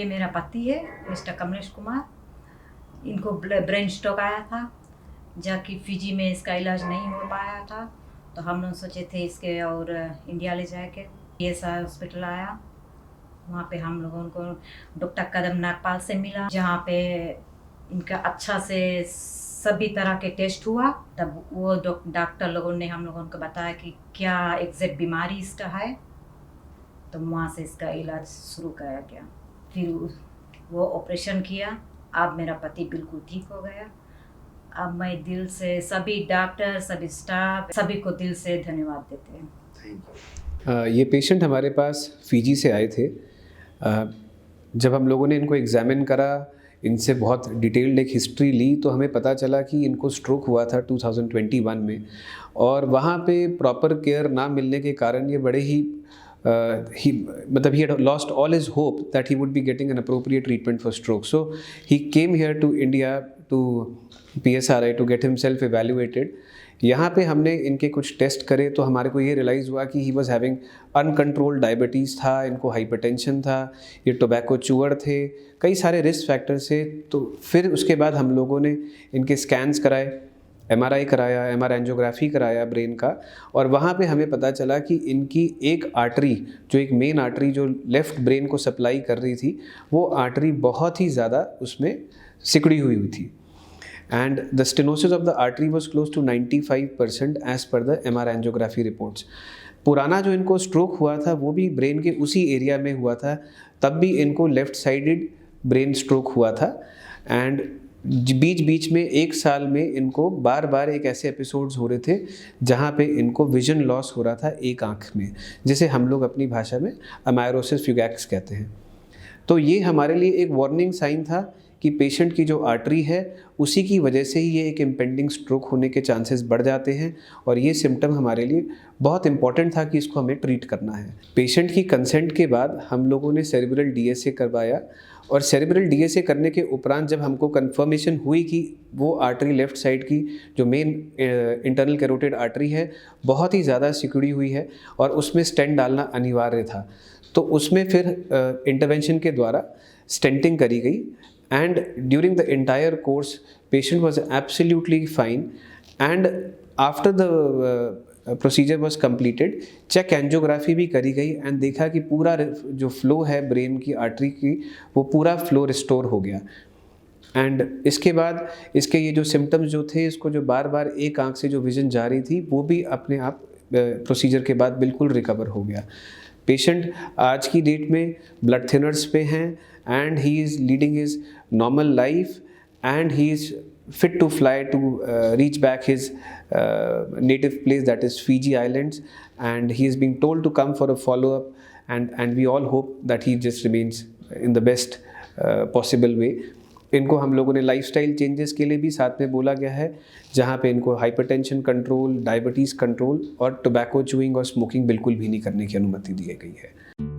ये मेरा पति है मिस्टर कमलेश कुमार। इनको ब्रेन स्ट्रोक आया था, जबकि फिजी में इसका इलाज नहीं हो पाया था, तो हम लोग सोचे थे इसके और इंडिया ले जाके। PSR हॉस्पिटल आया, वहाँ पे हम लोगों को डॉक्टर कदम नागपाल से मिला, जहाँ पे इनका अच्छा से सभी तरह के टेस्ट हुआ। तब वो डॉक्टर लोगों ने हम लोगों को बताया कि क्या एग्जैक्ट बीमारी इसका है, तो वहाँ से इसका इलाज शुरू किया गया। फिर वो ऑपरेशन किया। अब मेरा पति बिल्कुल ठीक हो गया। अब मैं दिल से सभी डॉक्टर, सभी स्टाफ, सभी को दिल से धन्यवाद देते हैं। ये पेशेंट हमारे पास फिजी से आए थे। जब हम लोगों ने इनको एग्ज़ामिन करा, इनसे बहुत डिटेल्ड एक हिस्ट्री ली, तो हमें पता चला कि इनको स्ट्रोक हुआ था 2021 में, और वहाँ पे प्रॉपर केयर ना मिलने के कारण ये बड़े ही he had lost all his hope that he would be getting an appropriate treatment for stroke. So he came here to India to PSRI to get himself evaluated. यहाँ पे हमने इनके कुछ टेस्ट करे तो हमारे को ये रियलाइज़ हुआ कि he was having uncontrolled diabetes था, इनको हाइपरटेंशन था, ये टोबैको चूअर थे, कई सारे रिस्क फैक्टर्स थे। तो फिर उसके बाद हम लोगों ने इनके स्कैन्स कराए, MRI कराया, MR एंजियोग्राफी कराया ब्रेन का, और वहाँ पे हमें पता चला कि इनकी एक आर्टरी, जो एक मेन आर्टरी जो लेफ़्ट ब्रेन को सप्लाई कर रही थी, वो आर्टरी बहुत ही ज़्यादा उसमें सिकुड़ी हुई थी। And the stenosis of the artery was close to 95% as per the MR angiography reports. पुराना जो इनको स्ट्रोक हुआ था वो भी ब्रेन के उसी एरिया में हुआ था, तब भी इनको लेफ़्ट साइडेड ब्रेन स्ट्रोक हुआ था। एंड बीच बीच में एक साल में इनको बार बार एक ऐसे एपिसोड्स हो रहे थे जहाँ पे इनको विजन लॉस हो रहा था एक आँख में, जिसे हम लोग अपनी भाषा में अमायरोसिस फ्यूगैक्स कहते हैं। तो ये हमारे लिए एक वार्निंग साइन था कि पेशेंट की जो आर्टरी है उसी की वजह से ही ये एक इम्पेंडिंग स्ट्रोक होने के चांसेस बढ़ जाते हैं, और ये सिम्टम हमारे लिए बहुत इंपॉर्टेंट था कि इसको हमें ट्रीट करना है। पेशेंट की कंसेंट के बाद हम लोगों ने सेरेब्रल DSA करवाया, और सेरेब्रल DSA करने के उपरांत जब हमको कंफर्मेशन हुई कि वो आर्टरी लेफ़्ट साइड की जो मेन इंटरनल कैरोटिड आर्टरी है बहुत ही ज़्यादा सिकुड़ी हुई है और उसमें स्टेंट डालना अनिवार्य था, तो उसमें फिर इंटरवेंशन के द्वारा स्टेंटिंग करी गई। And during the entire course, patient was absolutely fine. And after the procedure was completed, check angiography भी करी गई, and देखा कि पूरा जो फ्लो है ब्रेन की आर्टरी की वो पूरा फ्लो रिस्टोर हो गया। एंड इसके बाद इसके ये जो सिम्टम्स जो थे, इसको जो बार बार एक आँख से जो विजन जा रही थी वो भी अपने आप प्रोसीजर के बाद बिल्कुल रिकवर हो गया। पेशेंट आज की डेट में ब्लड थिनर्स पे हैं, and he is leading his normal life, and he is fit to fly to reach back his native place, that is Fiji Islands, and he is being told to come for a follow up, and we all hope that he just remains in the best possible way. इनको हम लोगों ने lifestyle changes के लिए भी साथ में बोला गया है, जहाँ पे इनको हाइपरटेंशन कंट्रोल, डायबिटीज़ कंट्रोल और टोबैको चूइंग और स्मोकिंग बिल्कुल भी नहीं करने की अनुमति दी गई है।